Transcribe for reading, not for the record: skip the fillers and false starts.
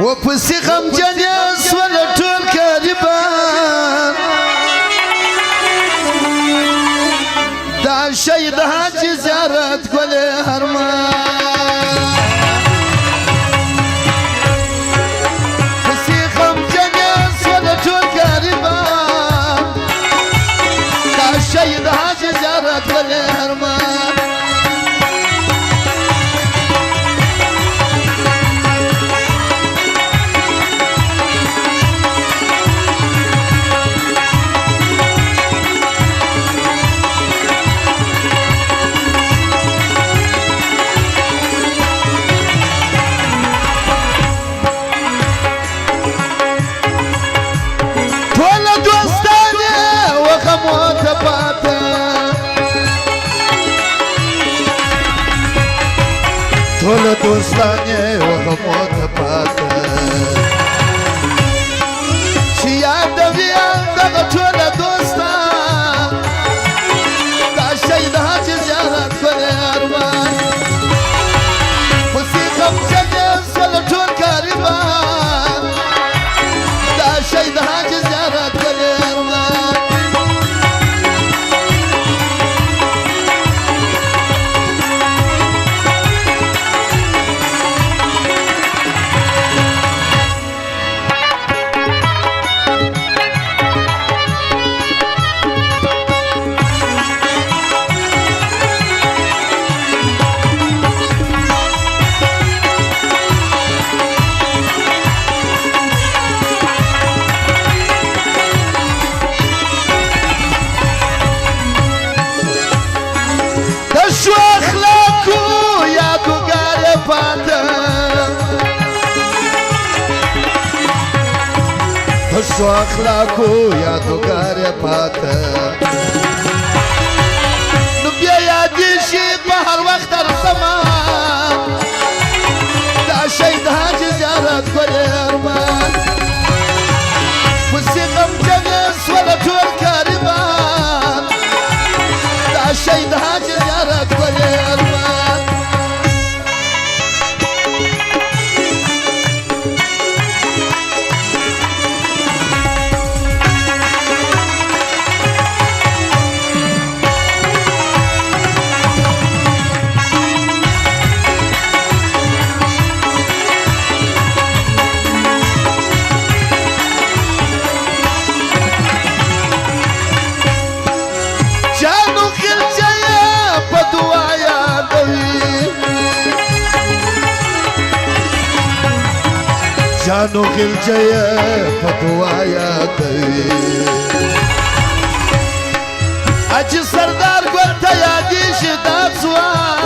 وپسې غمجن یې سول ټول غریبان دا شهید حاجي زیارت ګل هرمان پسې غمجن یې سول ټول غریبان دا شهید حاجي زیارت ګل هرمان ټول دوستان یې وغمو ته پاته چې یادوي دغه ټول دوستان دا شهید حاجي زیارت ګل هرمان پسې غمجن یې سول ټول غریبان دا شهید حاجي زیارت ګل هرمان سو اخلاقو یادګار پاته نو بیا یادې شي په هر وخت درسمه دا شهید حاجي زیارت ګل هرمان پسې غمجن یې سول ټول غریبان دا شهید حاجي زیارت ګل هرمان جانو غلجه یې په دعا یادوي حاجي سردار ګل ته یادېږي دا ځوان